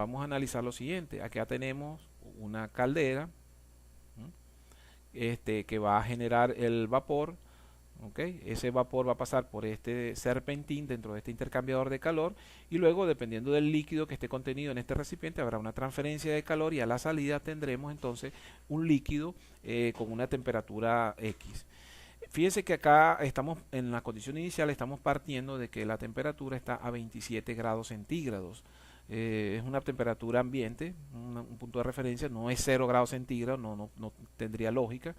vamos a analizar lo siguiente. Acá tenemos una caldera que va a generar el vapor. ¿Okay? Ese vapor va a pasar por este serpentín dentro de este intercambiador de calor y luego, dependiendo del líquido que esté contenido en este recipiente, habrá una transferencia de calor y a la salida tendremos entonces un líquido con una temperatura X. Fíjense que acá estamos en la condición inicial, estamos partiendo de que la temperatura está a 27 grados centígrados. Es una temperatura ambiente, un punto de referencia, no es 0 grados centígrados, no tendría lógica.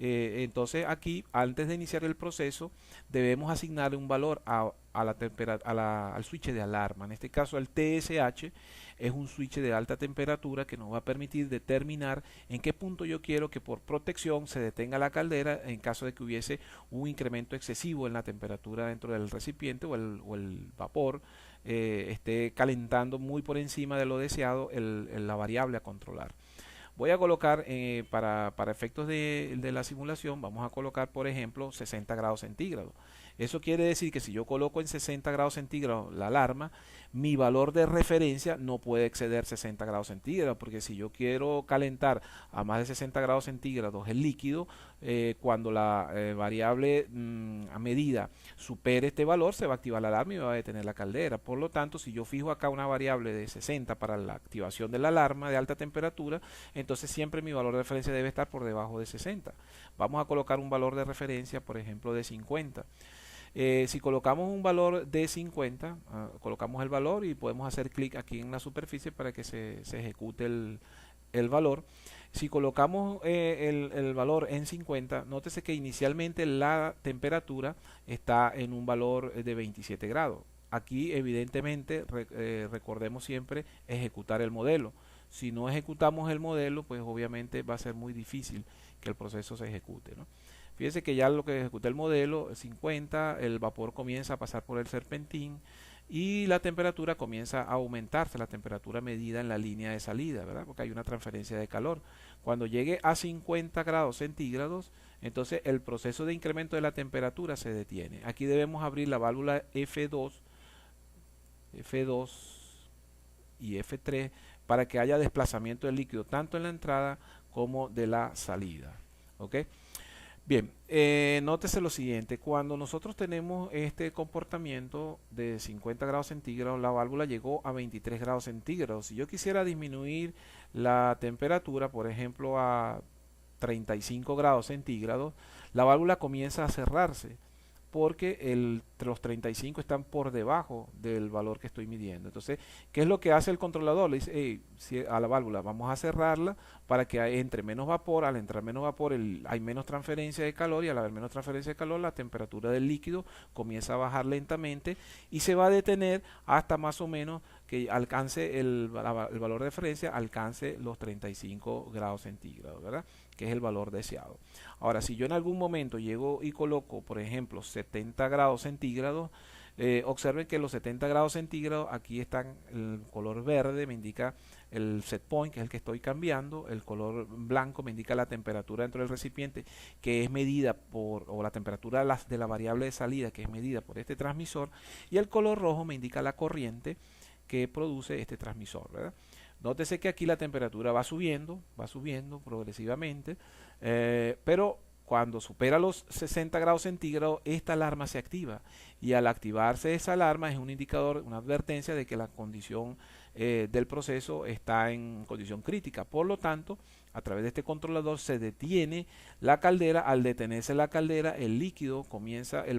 Entonces aquí, antes de iniciar el proceso, debemos asignarle un valor al switch de alarma. En este caso, el TSH es un switch de alta temperatura que nos va a permitir determinar en qué punto yo quiero que por protección se detenga la caldera en caso de que hubiese un incremento excesivo en la temperatura dentro del recipiente o el vapor esté calentando muy por encima de lo deseado la variable a controlar. Voy a colocar para efectos de la simulación, vamos a colocar por ejemplo 60 grados centígrados. Eso quiere decir que si yo coloco en 60 grados centígrados la alarma, mi valor de referencia no puede exceder 60 grados centígrados, porque si yo quiero calentar a más de 60 grados centígrados el líquido, cuando la variable a medida supere este valor, se va a activar la alarma y va a detener la caldera. Por lo tanto, si yo fijo acá una variable de 60 para la activación de la alarma de alta temperatura, entonces siempre mi valor de referencia debe estar por debajo de 60. Vamos a colocar un valor de referencia, por ejemplo, de 50. Si colocamos un valor de 50, colocamos el valor y podemos hacer clic aquí en la superficie para que se ejecute el valor. Si colocamos el valor en 50, nótese que inicialmente la temperatura está en un valor de 27 grados. Aquí evidentemente recordemos siempre ejecutar el modelo. Si no ejecutamos el modelo, pues obviamente va a ser muy difícil que el proceso se ejecute, ¿no? Fíjense que ya lo que ejecuté el modelo 50, el vapor comienza a pasar por el serpentín y la temperatura comienza a aumentarse, la temperatura medida en la línea de salida, ¿verdad? Porque hay una transferencia de calor. Cuando llegue a 50 grados centígrados, entonces el proceso de incremento de la temperatura se detiene. Aquí debemos abrir la válvula F2 y F3 para que haya desplazamiento del líquido tanto en la entrada como de la salida. ¿Ok? Bien, nótese lo siguiente, cuando nosotros tenemos este comportamiento de 50 grados centígrados, la válvula llegó a 23 grados centígrados. Si yo quisiera disminuir la temperatura, por ejemplo, a 35 grados centígrados, la válvula comienza a cerrarse porque los 35 están por debajo del valor que estoy midiendo. Entonces, ¿qué es lo que hace el controlador? Le dice, hey, a la válvula vamos a cerrarla para que entre menos vapor. Al entrar menos vapor hay menos transferencia de calor y al haber menos transferencia de calor la temperatura del líquido comienza a bajar lentamente y se va a detener hasta más o menos que alcance el valor de referencia, alcance los 35 grados centígrados, ¿verdad? Que es el valor deseado. Ahora, si yo en algún momento llego y coloco, por ejemplo, 70 grados centígrados, observen que los 70 grados centígrados, aquí están el color verde, me indica el set point, que es el que estoy cambiando, el color blanco me indica la temperatura dentro del recipiente, que es medida o la temperatura de la variable de salida, que es medida por este transmisor, y el color rojo me indica la corriente que produce este transmisor, ¿verdad? Nótese que aquí la temperatura va subiendo progresivamente, pero cuando supera los 60 grados centígrados, esta alarma se activa y al activarse esa alarma es un indicador, una advertencia de que la condición del proceso está en condición crítica. Por lo tanto, a través de este controlador se detiene la caldera. Al detenerse la caldera, el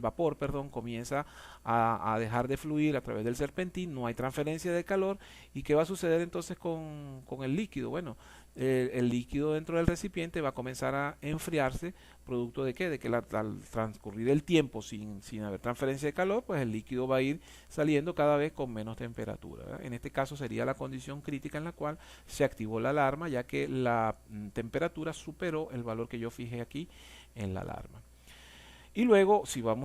vapor, comienza a dejar de fluir a través del serpentín, no hay transferencia de calor. ¿Y qué va a suceder entonces con el líquido? Bueno, el líquido dentro del recipiente va a comenzar a enfriarse, producto de qué, de que al transcurrir el tiempo sin haber transferencia de calor, pues el líquido va a ir saliendo cada vez con menos temperatura, ¿verdad? En este caso sería la condición crítica en la cual se activó la alarma, ya que la temperatura superó el valor que yo fijé aquí en la alarma. Y luego, si vamos